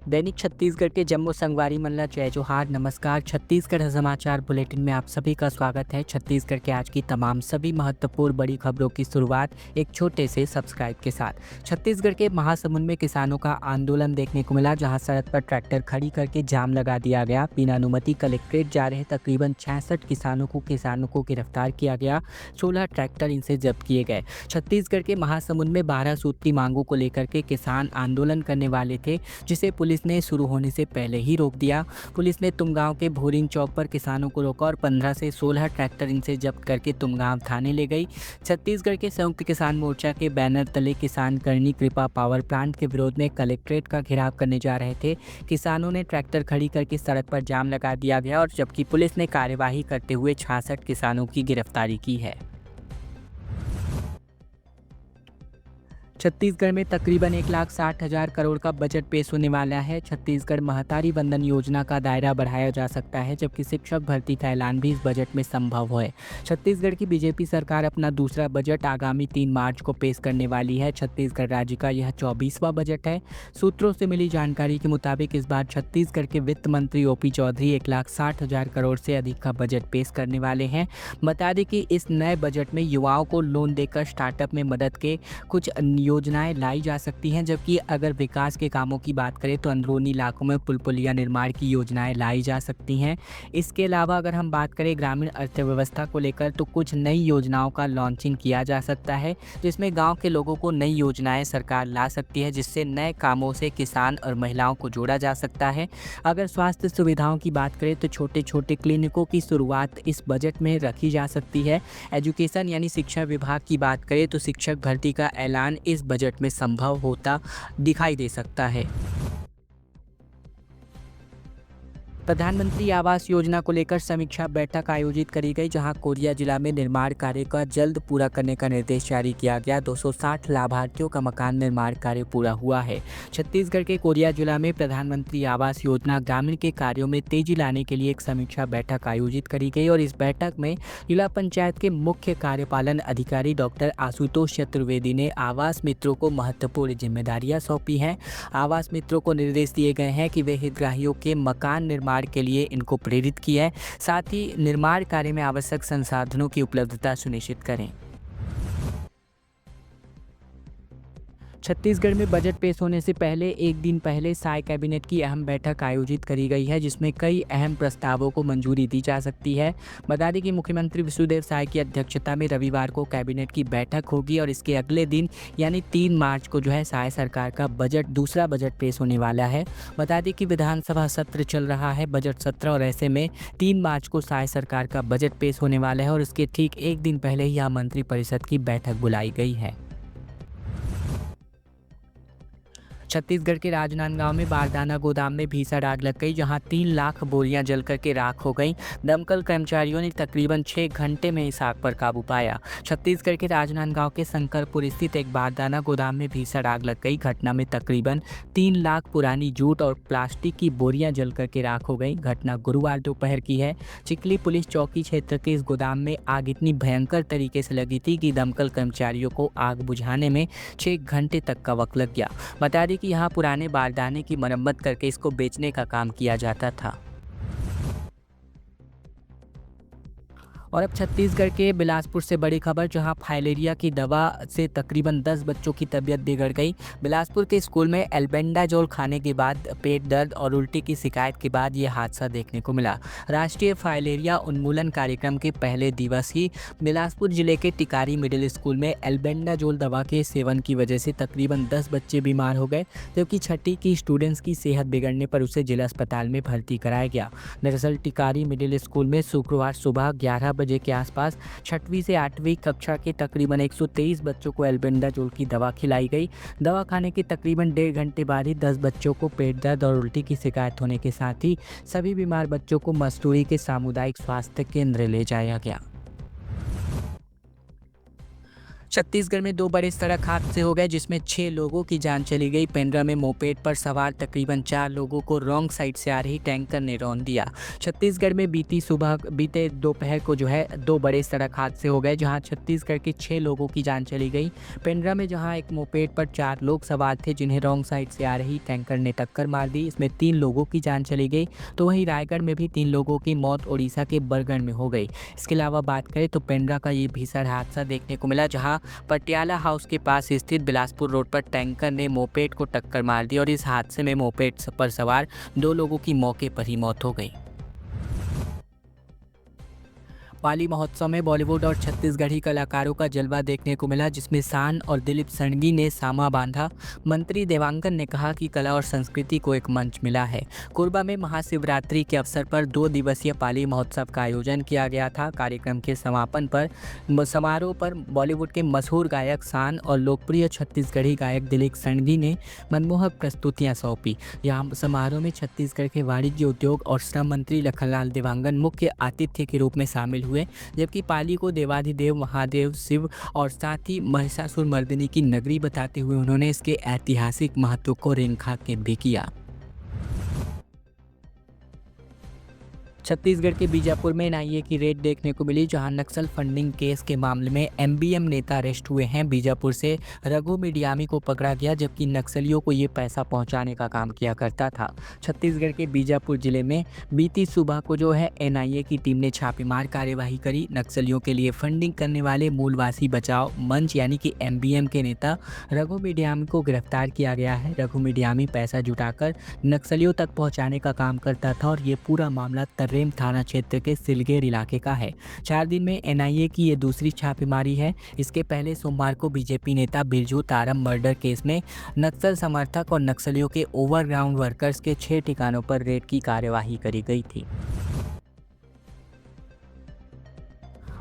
दैनिक छत्तीसगढ़ के जम्मू संगवारी मल्ला जय जोहार। नमस्कार, छत्तीसगढ़ समाचार बुलेटिन में आप सभी का स्वागत है। छत्तीसगढ़ के आज की तमाम सभी महत्वपूर्ण बड़ी खबरों की शुरुआत एक छोटे से सब्सक्राइब के साथ। छत्तीसगढ़ के महासमुंद में किसानों का आंदोलन देखने को मिला, जहां सड़क पर ट्रैक्टर खड़ी करके जाम लगा दिया गया। बिना अनुमति कलेक्ट्रेट जा रहे तकरीबन 66 किसानों को गिरफ्तार किया गया। 16 ट्रैक्टर इनसे जब्त किए गए। छत्तीसगढ़ के महासमुंद में 12 सूत्री मांगों को लेकर के किसान आंदोलन करने वाले थे, जिसे पुलिस ने शुरू होने से पहले ही रोक दिया। पुलिस ने तुमगांव के भोरिंग चौक पर किसानों को रोका और 15 से 16 ट्रैक्टर इनसे जब्त करके तुमगांव थाने ले गई। छत्तीसगढ़ के संयुक्त किसान मोर्चा के बैनर तले किसान करनी कृपा पावर प्लांट के विरोध में कलेक्ट्रेट का घेराव करने जा रहे थे। किसानों ने ट्रैक्टर खड़ी करके सड़क पर जाम लगा दिया गया और जबकि पुलिस ने कार्यवाही करते हुए 66 किसानों की गिरफ्तारी की है। छत्तीसगढ़ में तकरीबन 1,60,000 करोड़ का बजट पेश होने वाला है। छत्तीसगढ़ महतारी वंदन योजना का दायरा बढ़ाया जा सकता है, जबकि शिक्षक भर्ती का ऐलान भी इस बजट में संभव है। छत्तीसगढ़ की बीजेपी सरकार अपना दूसरा बजट आगामी 3 मार्च को पेश करने वाली है। छत्तीसगढ़ राज्य का यह 24वां बजट है। सूत्रों से मिली जानकारी के मुताबिक इस बार छत्तीसगढ़ के वित्त मंत्री ओपी चौधरी 1,60,000 करोड़ से अधिक का बजट पेश करने वाले हैं। बता दें कि इस नए बजट में युवाओं को लोन देकर स्टार्टअप में मदद के कुछ योजनाएं लाई जा सकती हैं, जबकि अगर विकास के कामों की बात करें तो अंदरूनी इलाकों में पुल पुलिया निर्माण की योजनाएं लाई जा सकती हैं। इसके अलावा अगर हम बात करें ग्रामीण अर्थव्यवस्था को लेकर तो कुछ नई योजनाओं का लॉन्चिंग किया जा सकता है, जिसमें गांव के लोगों को नई योजनाएं सरकार ला सकती है, जिससे नए कामों से किसान और महिलाओं को जोड़ा जा सकता है। अगर स्वास्थ्य सुविधाओं की बात करें तो छोटे छोटे क्लिनिकों की शुरुआत इस बजट में रखी जा सकती है। एजुकेशन यानी शिक्षा विभाग की बात करें तो शिक्षक भर्ती का ऐलान इस बजट में संभव होता दिखाई दे सकता है। प्रधानमंत्री आवास योजना को लेकर समीक्षा बैठक आयोजित करी गई, जहां कोरिया जिला में निर्माण कार्य का जल्द पूरा करने का निर्देश जारी किया गया। 260 लाभार्थियों का मकान निर्माण कार्य पूरा हुआ है। छत्तीसगढ़ के कोरिया जिला में प्रधानमंत्री आवास योजना ग्रामीण के कार्यों में तेजी लाने के लिए एक समीक्षा बैठक आयोजित करी गई और इस बैठक में जिला पंचायत के मुख्य कार्यपालन अधिकारी डॉक्टर आशुतोष चतुर्वेदी ने आवास मित्रों को महत्वपूर्ण जिम्मेदारियां सौंपी हैं। आवास मित्रों को निर्देश दिए गए हैं कि वे हितग्राहियों के मकान निर्माण के लिए इनको प्रेरित किया है, साथ ही निर्माण कार्य में आवश्यक संसाधनों की उपलब्धता सुनिश्चित करें। छत्तीसगढ़ में बजट पेश होने से पहले एक दिन पहले साय कैबिनेट की अहम बैठक आयोजित करी गई है, जिसमें कई अहम प्रस्तावों को मंजूरी दी जा सकती है। बता दें कि मुख्यमंत्री विष्णुदेव साय की अध्यक्षता में रविवार को कैबिनेट की बैठक होगी और इसके अगले दिन यानी 3 मार्च को साय सरकार का दूसरा बजट पेश होने वाला है। बता दें कि विधानसभा सत्र चल रहा है, बजट सत्र, और ऐसे में 3 मार्च को साय सरकार का बजट पेश होने वाला है और इसके ठीक एक दिन पहले ही यहाँ मंत्रिपरिषद की बैठक बुलाई गई है। छत्तीसगढ़ के राजनांदगांव में बारदाना गोदाम में भीषण आग लग गई, जहां 3 लाख बोरियां जलकर के राख हो गईं। दमकल कर्मचारियों ने तकरीबन 6 घंटे में इस आग पर काबू पाया। छत्तीसगढ़ के राजनांदगांव के शंकरपुर स्थित एक बारदाना गोदाम में भीषण आग लग गई। घटना में तकरीबन 3 लाख पुरानी जूट और प्लास्टिक की बोरियां जलकर के राख हो गई। घटना गुरुवार दोपहर की है। चिखली पुलिस चौकी क्षेत्र के इस गोदाम में आग इतनी भयंकर तरीके से लगी थी कि दमकल कर्मचारियों को आग बुझाने में 6 घंटे तक का वक्त लग गया। बता दें कि यहाँ पुराने बारदाने की मरम्मत करके इसको बेचने का काम किया जाता था। और अब छत्तीसगढ़ के बिलासपुर से बड़ी खबर, जहां फाइलेरिया की दवा से तकरीबन 10 बच्चों की तबीयत बिगड़ गई। बिलासपुर के स्कूल में एल्बेंडाजोल खाने के बाद पेट दर्द और उल्टी की शिकायत के बाद ये हादसा देखने को मिला। राष्ट्रीय फाइलेरिया उन्मूलन कार्यक्रम के पहले दिवस ही बिलासपुर जिले के टिकारी मिडिल स्कूल में एल्बेंडाजोल दवा के सेवन की वजह से तकरीबन 10 बच्चे बीमार हो गए, जबकि छठी की स्टूडेंट्स की सेहत बिगड़ने पर उसे जिला अस्पताल में भर्ती कराया गया। दरअसल टिकारी मिडिल स्कूल में शुक्रवार सुबह 11 बजे के आसपास 6वीं से 8वीं कक्षा के तकरीबन 123 बच्चों को एल्बेंडाजोल की दवा खिलाई गई। दवा खाने के तकरीबन 1.5 घंटे बाद ही 10 बच्चों को पेट दर्द और उल्टी की शिकायत होने के साथ ही सभी बीमार बच्चों को मस्तूरी के सामुदायिक स्वास्थ्य केंद्र ले जाया गया। छत्तीसगढ़ में दो बड़े सड़क हादसे हो गए जिसमें 6 लोगों की जान चली गई। पेंड्रा में मोपेड पर सवार तकरीबन 4 लोगों को रॉन्ग साइड से आ रही टैंकर ने रौंद दिया। छत्तीसगढ़ में बीते दोपहर को दो बड़े सड़क हादसे हो गए जहां छत्तीसगढ़ के 6 लोगों की जान चली गई। पेंड्रा में जहां एक मोपेड पर 4 लोग सवार थे जिन्हें रॉन्ग साइड से आ रही टैंकर ने टक्कर मार दी, इसमें 3 लोगों की जान चली गई। तो वहीं रायगढ़ में भी 3 लोगों की मौत ओडिशा के बरगढ़ में हो गई। इसके अलावा बात करें तो पेंड्रा का ये भीषण हादसा देखने को मिला जहां पटियाला हाउस के पास स्थित बिलासपुर रोड पर टैंकर ने मोपेड को टक्कर मार दी और इस हादसे में मोपेड पर सवार 2 लोगों की मौके पर ही मौत हो गई। पाली महोत्सव में बॉलीवुड और छत्तीसगढ़ी कलाकारों का जलवा देखने को मिला जिसमें शान और दिलीप सड़गी ने सामा बांधा। मंत्री देवांगन ने कहा कि कला और संस्कृति को एक मंच मिला है। कोरबा में महाशिवरात्रि के अवसर पर 2 दिवसीय पाली महोत्सव का आयोजन किया गया था। कार्यक्रम के समापन पर समारोह पर बॉलीवुड के मशहूर गायक शान और लोकप्रिय छत्तीसगढ़ी गायक दिलीप सड़गी ने मनमोहक प्रस्तुतियाँ सौंपी। यहाँ समारोह में छत्तीसगढ़ के वाणिज्य उद्योग और श्रम मंत्री लखनलाल देवांगन मुख्य आतिथ्य के रूप में शामिल हुए, जबकि पाली को देवाधिदेव महादेव शिव और साथ ही महिषासुरमर्दिनी की नगरी बताते हुए उन्होंने इसके ऐतिहासिक महत्व को रेखांकित भी किया। छत्तीसगढ़ के बीजापुर में एनआईए की रेड देखने को मिली जहां नक्सल फंडिंग केस के मामले में एमबीएम नेता अरेस्ट हुए हैं। बीजापुर से रघु मिडियामी को पकड़ा गया जबकि नक्सलियों को ये पैसा पहुंचाने का काम किया करता था। छत्तीसगढ़ के बीजापुर जिले में बीती सुबह को एनआईए की टीम ने छापेमार कार्यवाही करी। नक्सलियों के लिए फंडिंग करने वाले मूलवासी बचाव मंच यानी कि एमबीएम के नेता रघु मिडियामी को गिरफ्तार किया गया है। रघु मिडियामी पैसा जुटाकर नक्सलियों तक पहुँचाने का काम करता था और ये पूरा मामला थाना क्षेत्र के सिलगेर इलाके का है। 4 दिन में एनआईए की ये दूसरी छापेमारी है। इसके पहले सोमवार को बीजेपी नेता बिरजू तारम मर्डर केस में नक्सल समर्थक और नक्सलियों के ओवरग्राउंड वर्कर्स के 6 ठिकानों पर रेड की कार्यवाही करी गई थी।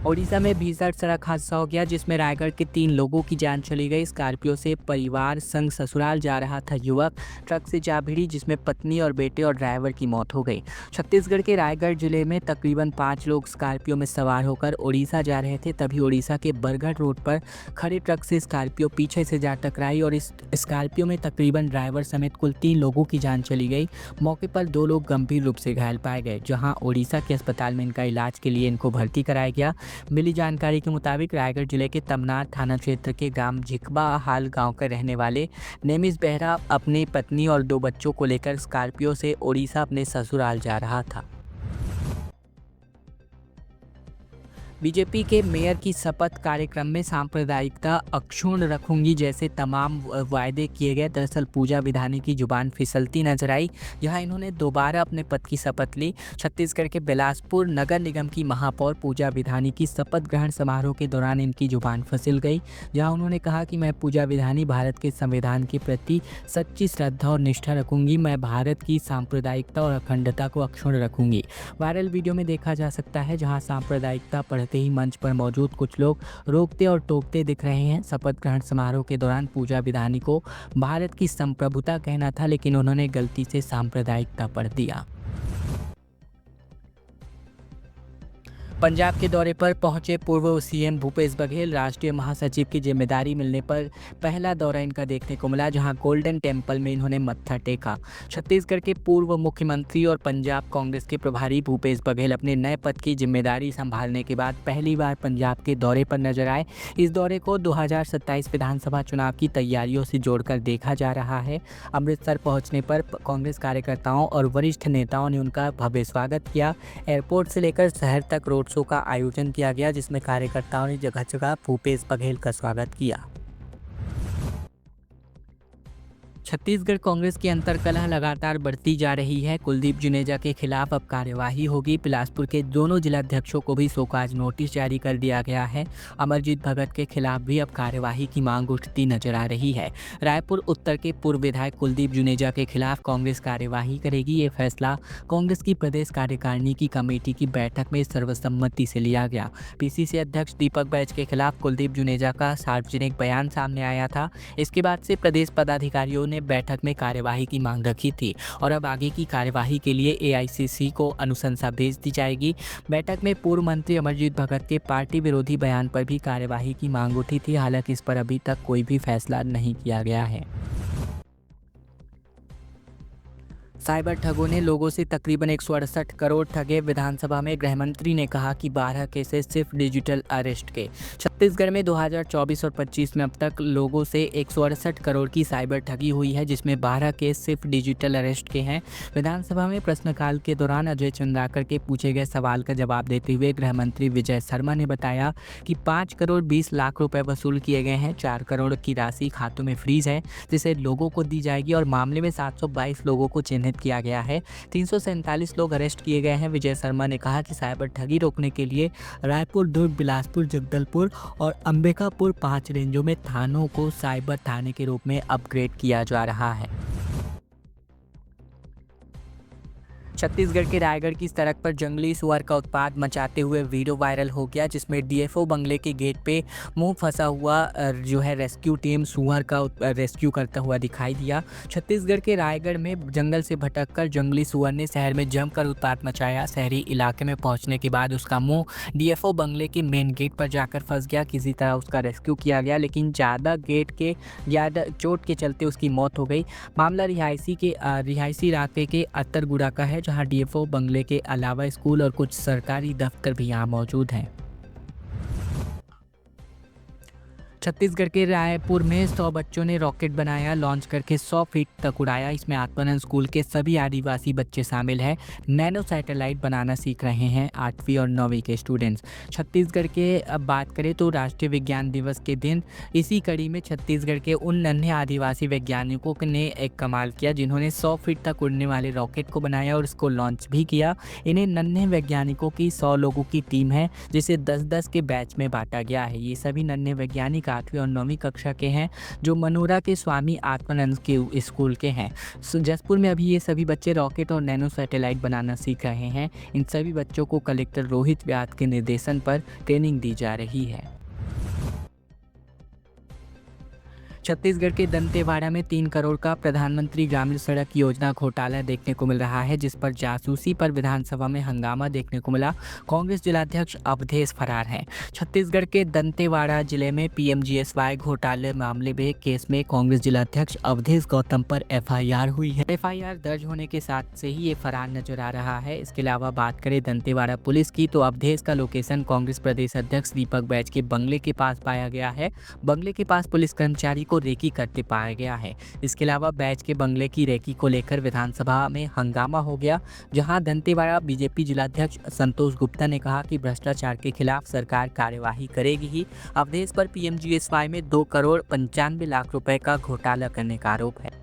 ओडिशा में भीषण सड़क हादसा हो गया जिसमें रायगढ़ के 3 लोगों की जान चली गई। स्कॉर्पियो से परिवार संग ससुराल जा रहा था युवक, ट्रक से जा भिड़ी जिसमें पत्नी और बेटे और ड्राइवर की मौत हो गई। छत्तीसगढ़ के रायगढ़ जिले में तकरीबन 5 लोग स्कॉर्पियो में सवार होकर ओडिशा जा रहे थे, तभी ओडिशा के बरगढ़ रोड पर खड़े ट्रक से स्कॉर्पियो पीछे से जा टकराई और इस स्कॉर्पियो में तकरीबन ड्राइवर समेत कुल 3 लोगों की जान चली गई। मौके पर 2 लोग गंभीर रूप से घायल पाए गए, जहाँ ओडिशा के अस्पताल में इनका इलाज के लिए इनको भर्ती कराया गया। मिली जानकारी के मुताबिक रायगढ़ जिले के तमनार थाना क्षेत्र के ग्राम झिकबा हाल गांव के रहने वाले नेमिस बेहरा अपनी पत्नी और 2 बच्चों को लेकर स्कॉर्पियो से ओडिशा अपने ससुराल जा रहा था। बीजेपी के मेयर की शपथ कार्यक्रम में सांप्रदायिकता अक्षुण्ण रखूंगी जैसे तमाम वायदे किए गए। दरअसल पूजा विधानी की जुबान फिसलती नजर आई, जहां इन्होंने दोबारा अपने पद की शपथ ली। छत्तीसगढ़ के बिलासपुर नगर निगम की महापौर पूजा विधानी की शपथ ग्रहण समारोह के दौरान इनकी जुबान फिसल गई, जहां उन्होंने कहा कि मैं पूजा विधानी भारत के संविधान के प्रति सच्ची श्रद्धा और निष्ठा रखूंगी। मैं भारत की सांप्रदायिकता और अखंडता को अक्षुण्ण रखूंगी। वायरल वीडियो में देखा जा सकता है जहां सांप्रदायिकता पढ़ते ही मंच पर मौजूद कुछ लोग रोकते और टोकते दिख रहे हैं। शपथ ग्रहण समारोह के दौरान पूजा विधानी को भारत की संप्रभुता कहना था, लेकिन उन्होंने गलती से सांप्रदायिकता पढ़ दिया। पंजाब के दौरे पर पहुंचे पूर्व सीएम भूपेश बघेल। राष्ट्रीय महासचिव की जिम्मेदारी मिलने पर पहला दौरा इनका देखने को मिला, जहां गोल्डन टेम्पल में इन्होंने मत्था टेका। छत्तीसगढ़ के पूर्व मुख्यमंत्री और पंजाब कांग्रेस के प्रभारी भूपेश बघेल अपने नए पद की जिम्मेदारी संभालने के बाद पहली बार पंजाब के दौरे पर नजर आए। इस दौरे को 2027 विधानसभा चुनाव की तैयारियों से जोड़कर देखा जा रहा है। अमृतसर पहुँचने पर कांग्रेस कार्यकर्ताओं और वरिष्ठ नेताओं ने उनका भव्य स्वागत किया। एयरपोर्ट से लेकर शहर तक रोड शो का आयोजन किया गया, जिसमें कार्यकर्ताओं ने जगह जगह भूपेश बघेल का स्वागत किया। छत्तीसगढ़ कांग्रेस की अंतर्कलह लगातार बढ़ती जा रही है। कुलदीप जुनेजा के खिलाफ अब कार्यवाही होगी। बिलासपुर के दोनों जिलाध्यक्षों को भी शोकाज नोटिस जारी कर दिया गया है। अमरजीत भगत के खिलाफ भी अब कार्यवाही की मांग उठती नजर आ रही है। रायपुर उत्तर के पूर्व विधायक कुलदीप जुनेजा के खिलाफ कांग्रेस कार्यवाही करेगी। ये फैसला कांग्रेस की प्रदेश कार्यकारिणी की कमेटी की बैठक में सर्वसम्मति से लिया गया। पीसीसी अध्यक्ष दीपक बैज के खिलाफ कुलदीप जुनेजा का सार्वजनिक बयान सामने आया था। इसके बाद से प्रदेश पदाधिकारियों ने बैठक में कार्यवाही की मांग रखी थी और अब आगे की कार्यवाही के लिए एआईसीसी को अनुशंसा भेज दी जाएगी। बैठक में पूर्व मंत्री अमरजीत भगत के पार्टी विरोधी बयान पर भी कार्यवाही की मांग उठी थी। हालांकि इस पर अभी तक कोई भी फैसला नहीं किया गया है। साइबर ठगों ने लोगों से तकरीबन 168 करोड़ ठगे। विधानसभा में गृह मंत्री ने कहा कि 12 केसेस सिर्फ डिजिटल अरेस्ट के। छत्तीसगढ़ में 2024 और 25 में अब तक लोगों से 168 करोड़ की साइबर ठगी हुई है, जिसमें 12 केस सिर्फ डिजिटल अरेस्ट के हैं। विधानसभा में प्रश्नकाल के दौरान अजय चंद्राकर के पूछे गए सवाल का जवाब देते हुए गृह मंत्री विजय शर्मा ने बताया कि 5 करोड़ 20 लाख रुपए वसूल किए गए हैं। 4 करोड़ की राशि खातों में फ्रीज है, जिसे लोगों को दी जाएगी और मामले में 722 लोगों को चिन्हित किया गया है। 347 लोग अरेस्ट किए गए हैं। विजय शर्मा ने कहा कि साइबर ठगी रोकने के लिए रायपुर, दुर्ग, बिलासपुर, जगदलपुर और अंबिकापुर 5 रेंजों में थानों को साइबर थाने के रूप में अपग्रेड किया जा रहा है। छत्तीसगढ़ के रायगढ़ की सड़क पर जंगली सुअर का उत्पात मचाते हुए वीडियो वायरल हो गया, जिसमें डीएफओ बंगले के गेट पे मुंह फंसा हुआ रेस्क्यू टीम सुअर का रेस्क्यू करता हुआ दिखाई दिया। छत्तीसगढ़ के रायगढ़ में जंगल से भटककर जंगली सुअर ने शहर में जमकर उत्पात मचाया। शहरी इलाके में पहुंचने के बाद उसका मुंह डीएफओ बंगले के मेन गेट पर जाकर फंस गया। किसी तरह उसका रेस्क्यू किया गया, लेकिन ज़्यादा चोट के चलते उसकी मौत हो गई। मामला रिहायशी इलाके के अत्तरगुड़ा का है, जहां डीएफओ बंगले के अलावा स्कूल और कुछ सरकारी दफ्तर भी यहाँ मौजूद हैं। छत्तीसगढ़ के रायपुर में 100 बच्चों ने रॉकेट बनाया, लॉन्च करके 100 फीट तक उड़ाया। इसमें आत्मानंद स्कूल के सभी आदिवासी बच्चे शामिल हैं। नैनो सैटेलाइट बनाना सीख रहे हैं 8वीं और 9वीं के स्टूडेंट्स। छत्तीसगढ़ के अब बात करें तो राष्ट्रीय विज्ञान दिवस के दिन इसी कड़ी में छत्तीसगढ़ के उन नन्हे आदिवासी वैज्ञानिकों ने एक कमाल किया, जिन्होंने 100 फीट तक उड़ने वाले रॉकेट को बनाया और इसको लॉन्च भी किया। इन्हें नन्हे वैज्ञानिकों की 100 लोगों की टीम है, जिसे 10-10 के बैच में बांटा गया है। ये सभी नन्हे वैज्ञानिक 8वीं और 9वीं कक्षा के हैं, जो मनोरा के स्वामी आत्मानंद के स्कूल के हैं। जसपुर में अभी ये सभी बच्चे रॉकेट और नैनो सैटेलाइट बनाना सीख रहे हैं। इन सभी बच्चों को कलेक्टर रोहित व्यास के निर्देशन पर ट्रेनिंग दी जा रही है। छत्तीसगढ़ के दंतेवाड़ा में 3 करोड़ का प्रधानमंत्री ग्रामीण सड़क योजना घोटाला देखने को मिल रहा है, जिस पर जासूसी पर विधानसभा में हंगामा देखने को मिला। कांग्रेस जिलाध्यक्ष अवधेश फरार हैं। छत्तीसगढ़ के दंतेवाड़ा जिले में पीएमजीएसवाई घोटाले मामले में केस में कांग्रेस जिलाध्यक्ष अवधेश गौतम पर एफआईआर हुई है। एफआईआर दर्ज होने के साथ से ही ये फरार नजर आ रहा है। इसके अलावा बात करें दंतेवाड़ा पुलिस की, तो अवधेश का लोकेशन कांग्रेस प्रदेश अध्यक्ष दीपक बैज के बंगले के पास पाया गया है। बंगले के पास पुलिस कर्मचारी रेकी करते पाया गया है। इसके अलावा बैच के बंगले की रेकी को लेकर विधानसभा में हंगामा हो गया, जहां दंतेवाड़ा बीजेपी जिलाध्यक्ष संतोष गुप्ता ने कहा कि भ्रष्टाचार के खिलाफ सरकार कार्यवाही करेगी ही। अवधेश पर पीएमजीएसवाई में 2 करोड़ 95 लाख रुपए का घोटाला करने का आरोप है।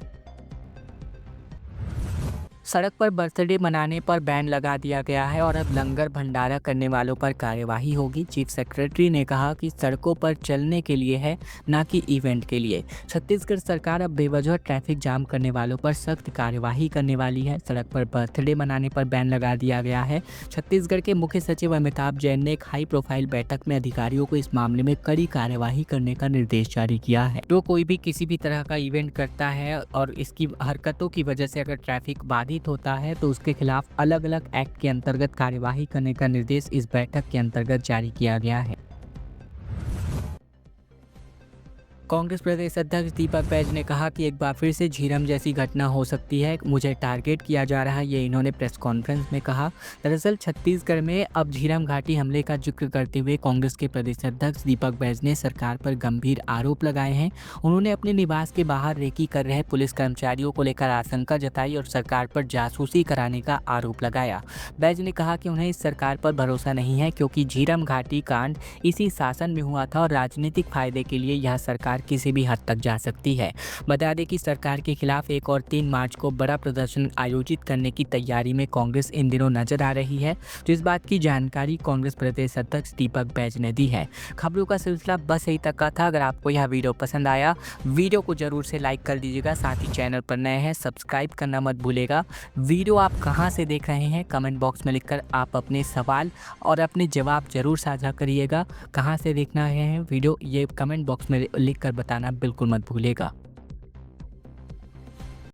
सड़क पर बर्थडे मनाने पर बैन लगा दिया गया है और अब लंगर भंडारा करने वालों पर कार्यवाही होगी। चीफ सेक्रेटरी ने कहा कि सड़कों पर चलने के लिए है, ना कि इवेंट के लिए। छत्तीसगढ़ सरकार अब बेवजह ट्रैफिक जाम करने वालों पर सख्त कार्यवाही करने वाली है। सड़क पर बर्थडे मनाने पर बैन लगा दिया गया है। छत्तीसगढ़ के मुख्य सचिव अमिताभ जैन ने एक हाई प्रोफाइल बैठक में अधिकारियों को इस मामले में कड़ी कार्यवाही करने का निर्देश जारी किया है। तो कोई भी किसी भी तरह का इवेंट करता है और इसकी हरकतों की वजह से अगर ट्रैफिक बाधित होता है तो उसके खिलाफ अलग अलग एक्ट के अंतर्गत कार्यवाही करने का निर्देश इस बैठक के अंतर्गत जारी किया गया है। कांग्रेस प्रदेश अध्यक्ष दीपक बैज ने कहा कि एक बार फिर से झीरम जैसी घटना हो सकती है, मुझे टारगेट किया जा रहा है, ये इन्होंने प्रेस कॉन्फ्रेंस में कहा। दरअसल छत्तीसगढ़ में अब झीरम घाटी हमले का जिक्र करते हुए कांग्रेस के प्रदेश अध्यक्ष दीपक बैज ने सरकार पर गंभीर आरोप लगाए हैं। उन्होंने अपने निवास के बाहर रेकी कर रहे पुलिस कर्मचारियों को लेकर आशंका जताई और सरकार पर जासूसी कराने का आरोप लगाया। बैज ने कहा कि उन्हें इस सरकार पर भरोसा नहीं है, क्योंकि झीरम घाटी कांड इसी शासन में हुआ था और राजनीतिक फायदे के लिए यह सरकार किसी भी हद तक जा सकती है। बता दें कि सरकार के खिलाफ 1 और 3 मार्च को बड़ा प्रदर्शन आयोजित करने की तैयारी में कांग्रेस इन दिनों नजर आ रही है। तो इस बात की जानकारी कांग्रेस प्रदेश अध्यक्ष दीपक बैज ने दी है। खबरों का सिलसिला बस यही तक का था। अगर आपको यह वीडियो पसंद आया, वीडियो को जरूर से लाइक कर दीजिएगा। साथ ही चैनल पर नए हैं सब्सक्राइब करना मत भूलेगा। वीडियो आप कहां से देख रहे हैं कमेंट बॉक्स में लिखकर आप अपने सवाल और अपने जवाब जरूर साझा करिएगा। कहां से देखना है वीडियो, ये कमेंट बॉक्स में लिखकर बताना बिल्कुल मत भूलिएगा।